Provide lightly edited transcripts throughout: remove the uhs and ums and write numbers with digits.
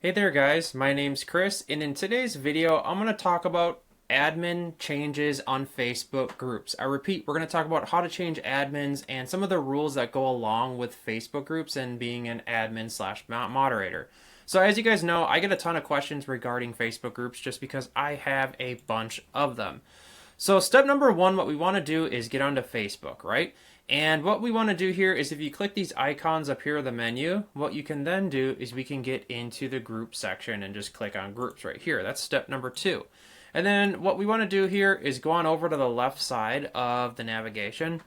Hey there guys, my name's Chris, and in today's video I'm going to talk about admin changes on Facebook groups. I repeat, we're going to talk about how to change admins and some of the rules that go along with Facebook groups and being an admin slash moderator. So as you guys know, I get a ton of questions regarding Facebook groups just because I have a bunch of them. So step number one, what we want to do is get onto Facebook, right? And what we want to do here is if you click these icons up here in the menu, what you can then do is we can get into the group section and just click on groups right here. That's step number two. And then what we want to do here is go on over to the left side of the navigation.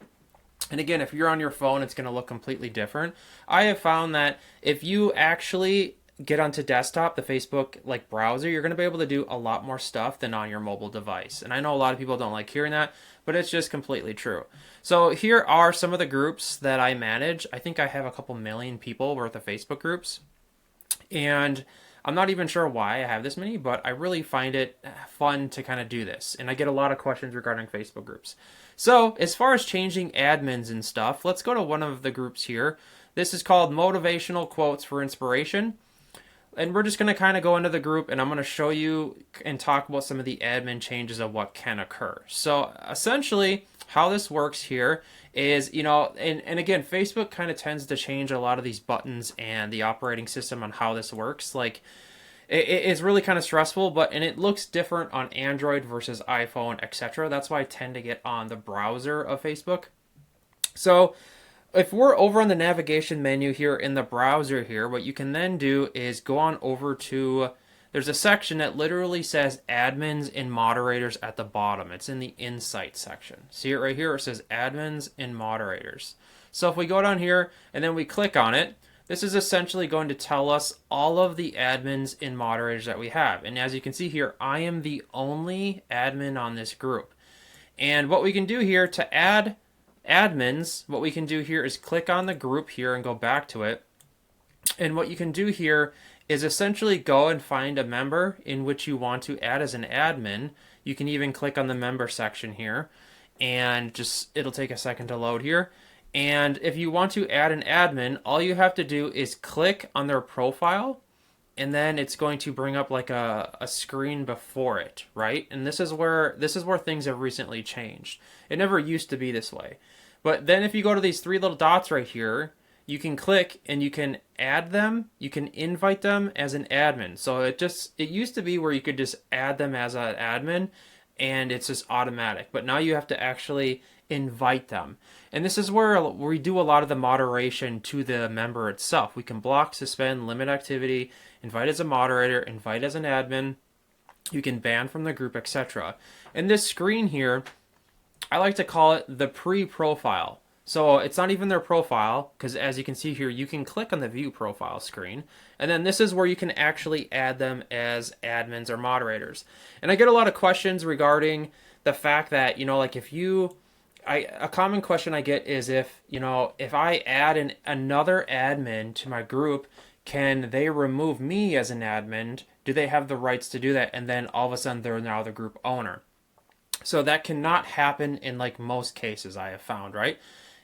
And again, if you're on your phone, it's going to look completely different. I have found that if you actually get onto desktop, the Facebook like browser, you're going to be able to do a lot more stuff than on your mobile device. And I know a lot of people don't like hearing that, but it's just completely true. So here are some of the groups that I manage. I think I have a couple million people worth of Facebook groups. And I'm not even sure why I have this many, but I really find it fun to kind of do this. And I get a lot of questions regarding Facebook groups. So as far as changing admins and stuff, let's go to one of the groups here. This is called Motivational Quotes for Inspiration. And we're just going to kind of go into the group and I'm going to show you and talk about some of the admin changes of what can occur. So essentially how this works here is, and again, Facebook kind of tends to change a lot of these buttons and the operating system on how this works. Like it's really kind of stressful, and it looks different on Android versus iPhone, etc. That's why I tend to get on the browser of Facebook. So if we're over on the navigation menu here in the browser here, what you can then do is go on over to, there's a section that literally says admins and moderators at the bottom. It's in the insight section. See it right here? It says admins and moderators. So if we go down here and then we click on it, this is essentially going to tell us all of the admins and moderators that we have. And as you can see here, I am the only admin on this group. And what we can do here to add admins, what we can do here is click on the group here and go back to it. And what you can do here is essentially go and find a member in which you want to add as an admin. You can even click on the member section here and just it'll take a second to load here. And if you want to add an admin, all you have to do is click on their profile and then it's going to bring up like a screen before it, right? And this is where things have recently changed. It never used to be this way. But then if you go to these three little dots right here, you can click and you can add them, you can invite them as an admin. So it used to be where you could just add them as an admin and it's just automatic. But now you have to actually invite them. And this is where we do a lot of the moderation to the member itself. We can block, suspend, limit activity, invite as a moderator, invite as an admin. You can ban from the group, etc. And this screen here, I like to call it the pre-profile. So it's not even their profile, because as you can see here, you can click on the view profile screen. And then this is where you can actually add them as admins or moderators. And I get a lot of questions regarding the fact that, like a common question I get is if I add another admin to my group, can they remove me as an admin? Do they have the rights to do that? And then all of a sudden they're now the group owner. So that cannot happen in like most cases I have found, right?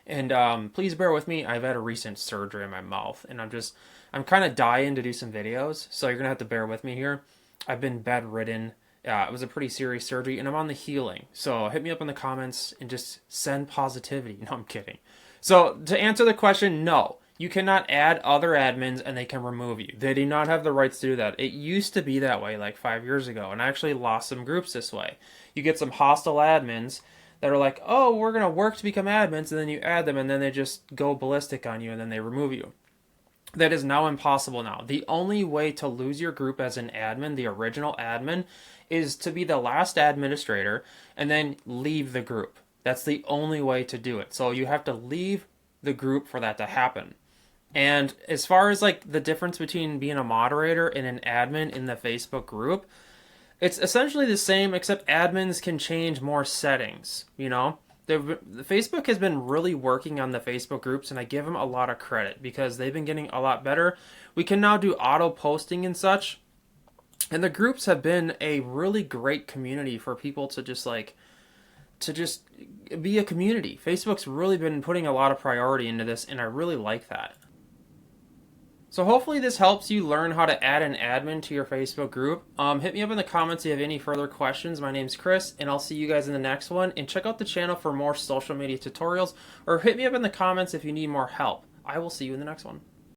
And please bear with me. I've had a recent surgery in my mouth and I'm kind of dying to do some videos. So you're going to have to bear with me here. I've been bedridden. It was a pretty serious surgery and I'm on the healing. So hit me up in the comments and just send positivity. No, I'm kidding. So to answer the question, no. You cannot add other admins and they can remove you. They do not have the rights to do that. It used to be that way like 5 years ago, and I actually lost some groups this way. You get some hostile admins that are like, oh, we're going to work to become admins, and then you add them, and then they just go ballistic on you, and then they remove you. That is now impossible now. The only way to lose your group as an admin, the original admin, is to be the last administrator and then leave the group. That's the only way to do it. So you have to leave the group for that to happen. And as far as like the difference between being a moderator and an admin in the Facebook group, it's essentially the same except admins can change more settings, The Facebook has been really working on the Facebook groups and I give them a lot of credit because they've been getting a lot better. We can now do auto posting and such. And the groups have been a really great community for people to just be a community. Facebook's really been putting a lot of priority into this and I really like that. So hopefully this helps you learn how to add an admin to your Facebook group. Hit me up in the comments if you have any further questions. My name's Chris, and I'll see you guys in the next one. And check out the channel for more social media tutorials, or hit me up in the comments if you need more help. I will see you in the next one.